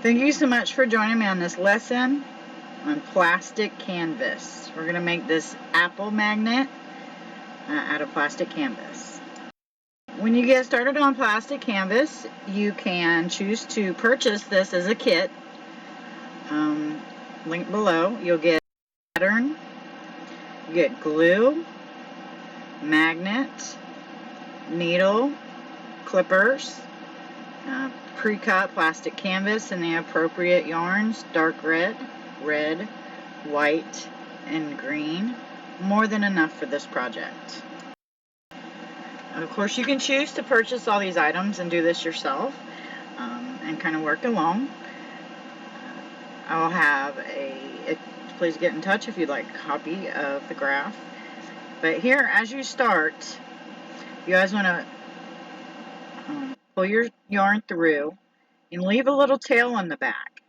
Thank you so much for joining me on this lesson on plastic canvas. We're going to make this Apple magnet out of plastic canvas. When you get started on plastic canvas, you can choose to purchase this as a kit. Link below. You'll get pattern, you get glue, magnet, needle, clippers, pre-cut plastic canvas in the appropriate yarns, dark red, white, and green. More than enough for this project. Of course, you can choose to purchase all these items and do this yourself and kind of work along. I'll have please get in touch if you'd like a copy of the graph. But here, as you start, you guys want to pull your yarn through and leave a little tail on the back.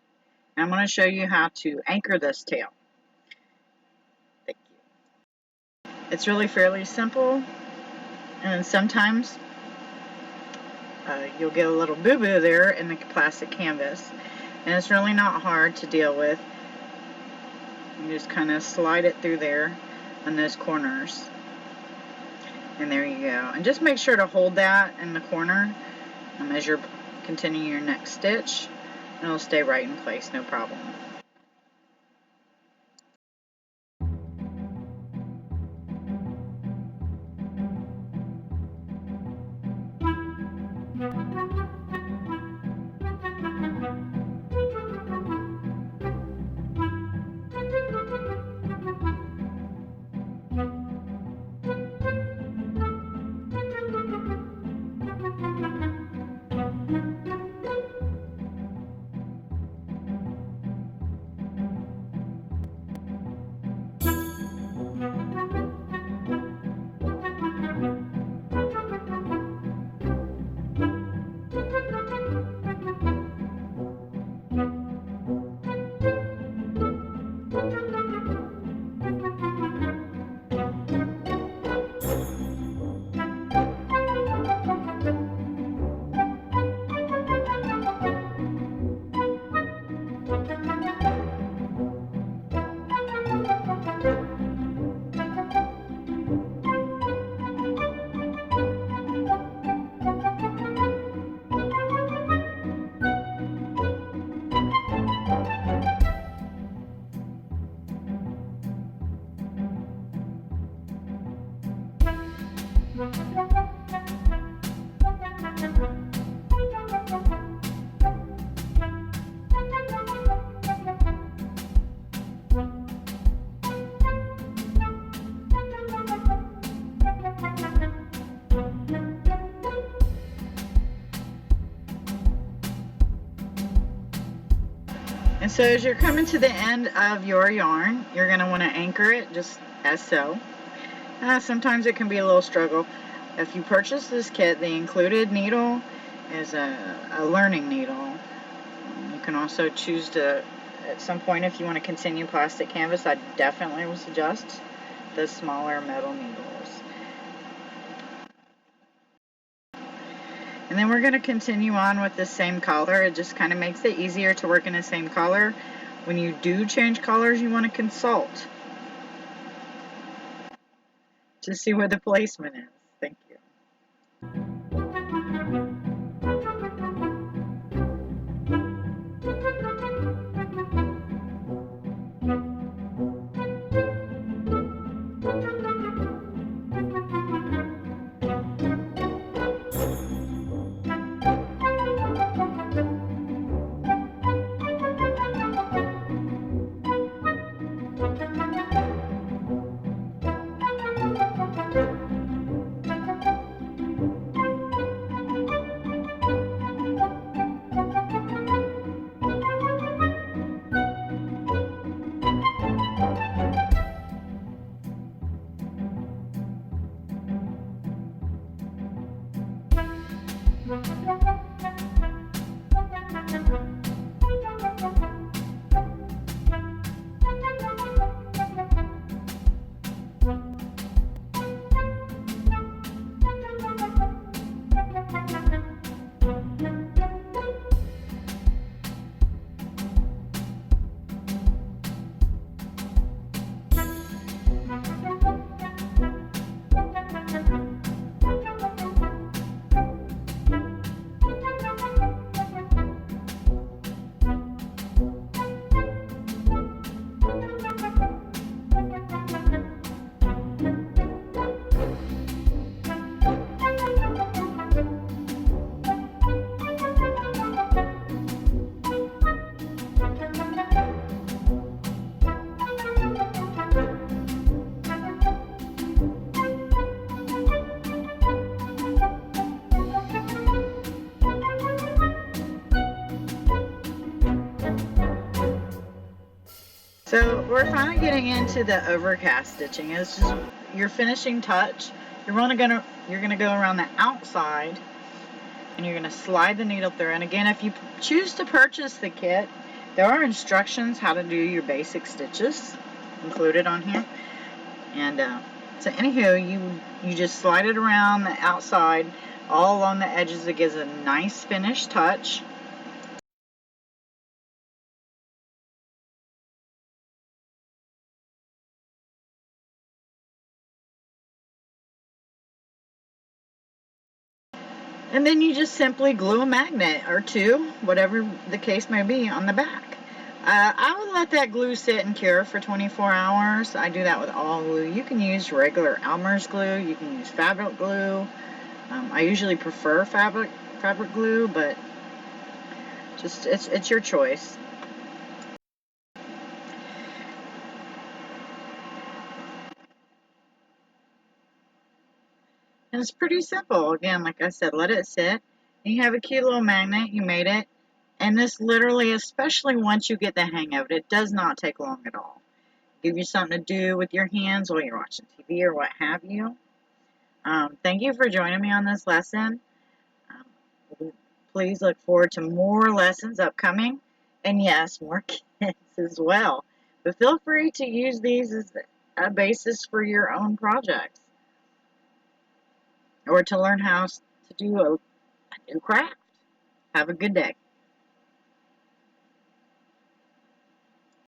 And I'm going to show you how to anchor this tail. Thank you. It's really fairly simple, and sometimes you'll get a little boo-boo there in the plastic canvas, and it's really not hard to deal with. You just kind of slide it through there on those corners, and there you go. And just make sure to hold that in the corner as you're continuing your next stitch, and it'll stay right in place, no problem. And so as you're coming to the end of your yarn, you're going to want to anchor it just as so. Sometimes it can be a little struggle. If you purchase this kit, the included needle is a learning needle. You can also choose to, at some point, if you want to continue plastic canvas, I definitely would suggest the smaller metal needles. And then we're going to continue on with the same color. It just kind of makes it easier to work in the same color. When you do change colors, you want to consult to see where the placement is. Thank you. So we're finally getting into the overcast stitching. It's just your finishing touch. You're gonna go around the outside, and you're gonna slide the needle through. And again, if you choose to purchase the kit, there are instructions how to do your basic stitches included on here. And so anywho, you just slide it around the outside, all along the edges. It gives a nice finished touch. And then you just simply glue a magnet or two, whatever the case may be, on the back. I would let that glue sit and cure for 24 hours. I do that with all glue. You can use regular Elmer's glue. You can use fabric glue. I usually prefer fabric glue, but just it's your choice. And it's pretty simple. Again, like I said, let it sit. You have a cute little magnet. You made it. And this literally, especially once you get the hang of it, it does not take long at all. Give you something to do with your hands while you're watching TV or what have you. Thank you for joining me on this lesson. Please look forward to more lessons upcoming. And yes, more kits as well. But feel free to use these as a basis for your own projects, or to learn how to do a new craft. Have a good day.